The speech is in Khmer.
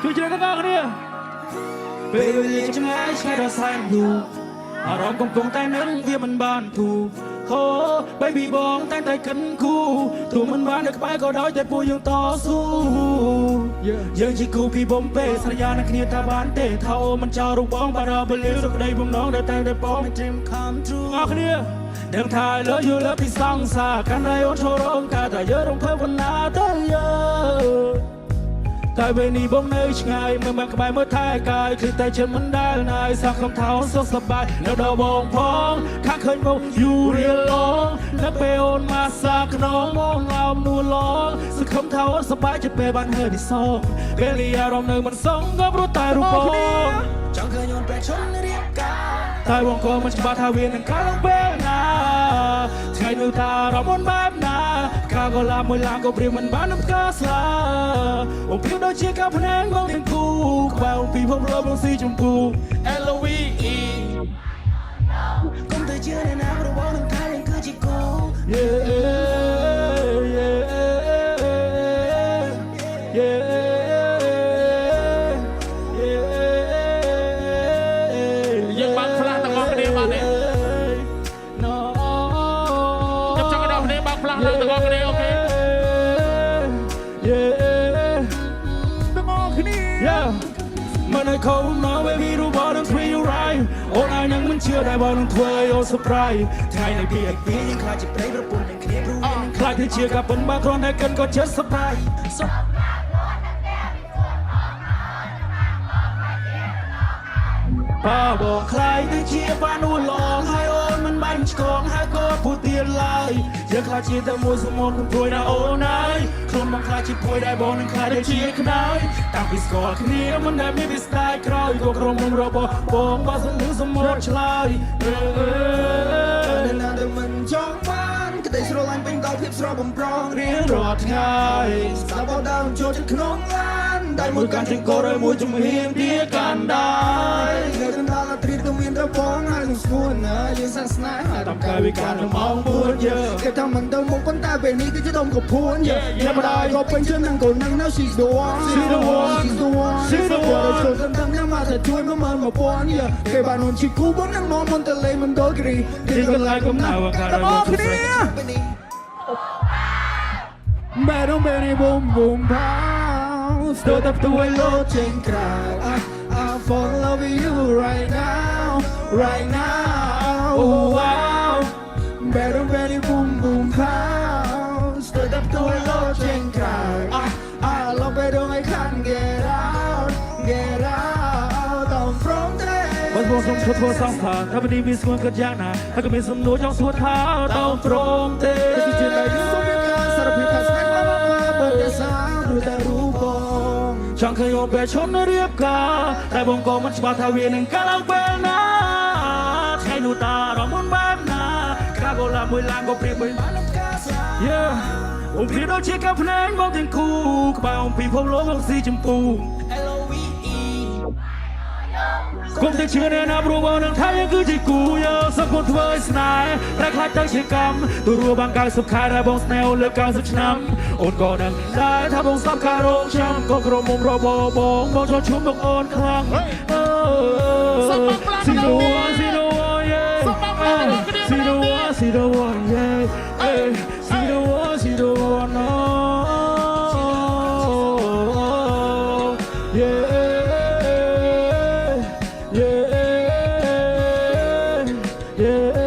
ช่วยเจอทั้งกันเนี่ยពេលវេលាចម្ងាយឆ្ងាយដល់សែនយូរអារម្មណ៍កំពុងតែនឹកវាមិនបានធូរហូ baby បងតែតែកិនគូទោះមិនបាននៅក្បែរក៏ដោយតែពួកយើងតស៊ូយើងជាគូពីបំពេសន្យានឹងគ្នាថាបានទេថាអូមិនចោលរូបបងបារម្ភលីរកដីបំណងដែលតែបងមិន dream come true អរគ្នាដឹងថា I love you លើពីសង្សារកាន់តែអូនចូលរងការតែយើងរងភើបបណ្ណាទៅតែពេលនេះបងនៅឆ្ងាយមើលមកក្បែរមើលថែកាយគឺតែចិត្តមិនដែលណាយសោះខ្ញុំថាអូនសុខសប្បាយនៅដល់បងផងខាងឃើញមក you real long នៅពេលអូនមកសាក្នុងមកងោមនួលឡងសង្ឃឹមថាអូនសប្បាយចិត្តពេលបានហើយនេះសងពេលនេះអារម្មណ៍នៅមិនសងក៏ព្រោះតែរូបបងចង់ឃើញអូនប្រែឈុនរៀបការតែបងក៏មិនច្បាស់ថាវានឹងកើតឡើងពេលណាថ្ងៃនោះថាអារម្មណ៍អូនបែបណាកាក៏ឡាមួយឡាក៏ព្រាមមិនបាននឹងផ្កាស្លាអូនព្រាមដូចជាកាភ្នែកបងទាំងគូក្បែរអូនពីភពលោកបងស៊ីចម្ពូ LOVE កុំទៅជឿអ្នកណាព្រោះបងនឹងថាយើងគឺជាគូ យើងបានផ្លាស់ទាំងអស់គ្នាបានទេខ្ញុំចង់ឲ្យដល់គ្នាបានផ្លាស់ឡើងទាំងអស់គ្នាអូខេទាំងអស់គ្នាមិនឲ្យខំមក baby រូបបងនឹងធ្វើ you right អូនឲ្យនឹងមិនជឿតែបងនឹងធ្វើឲ្យអូន surprise ថ្ងៃនេះ VIP យើងខ្លាចជាប្រិយប្រពន្ធនឹងគ្នាព្រោះយើងខ្លាចទៅជាការប៉ុនបើគ្រាន់តែកិនក៏ចិត្ត surprise បើបងខ្លាយទៅជាបាននួលឡងហើយអូនមិនបានឆ្កងហើយក៏ពូទៀតឡើយយើងខ្លាចជាតែមួយសមុទ្រព្រួយណាអូនហើយខ្លួនមកខ្លាចជាព្រួយដែរបងនឹងខ្លាចទៅជាខ្នើយតាំងពីស្គាល់គ្នាមិនដែលមានវាស្ដាយក្រោយក៏ក្រុមមុំរបស់បងបើសិននឹងសមុទ្រឆ្លើយណាដែលមិនចង់បានក្តីស្រឡាញ់ពេញដល់ភាពស្រស់បំប្រងរៀងរាល់ថ្ងៃស្ដាប់បោដើមចូលចិត្តក្នុងឡានដែលមួយកាន់ចង្កូតហើយមួយជំហានទៀតកាន់ដែរនៅដល់ត្រៀតក៏មានរបងហើយនឹងស្គួនណាយើងសាសនាហើយតាមកាយវិការនៅម៉ោង4គេថាមិនទៅមុខប៉ុន្តែពេលនេះគឺជាដុំកពួនអ្នកម្ដាយក៏ពេញចិត្តនឹងកូននឹងនៅ she's the one she's the one she's the one ចូលទៅតាមញ៉ាំមកជួយមកមើលមកពណ៌គេបាននន់ជីគូបងនឹងមកមុនតលេមិនដល់គ្រីគេក៏ឡាយកំណៅអាការរបស់គ្នា Battle Benny Boom Boom Pound Stood up to a low chain crowd I fall in love with you right now Right now Oh wow Battle Benny Boom Boom Pound Stood up to a low chain crowd I love it when I can't get out Get out I'm from there បើបងសុំធ្វើសង្ខារថាពេលនេះមានស្គនកើតយ៉ាងណាហើយក៏មានសំណួរចង់សួរថាតើព្រមទេជាតែសុំការសារភាពថាស្នេហ៍មកបើតែសាឬតែរូបបងចង់ឃើញអូនបែរឈុនរៀបការតែបងក៏មិនច្បាស់ថាវានឹងកើតឡើងពេលណាថ្ងៃនោះតារំមុនបែបណាកាកូឡាមួយឡានក៏ព្រៀបបីបាននឹងផ្កាស្លាអូនព្រៀបដូចជាកាភ្នែកបងទាំងគូក្បែរអូនពីភពលោកបងស៊ីចម្ពូ គុំតែជឿអ្នកណាព្រោះបងនឹងថាយើងគឺជាគូយើងសឹកមកធ្វើឲ្យស្នេហ៍តែខ្លាចទៅជាកម្មទូរួបាន90ខែដែលបងស្នេហ៍លើ90ឆ្នាំអូនក៏ដឹងដែរថាបងសំការោគចាំក៏ក្រុមមុំរបស់បងចូលឈុំមកអូនខ្លាំងស៊ីដូស៊ីដូយេស៊ីដូស៊ីដូយេស៊ីដូស៊ីដូ no yeah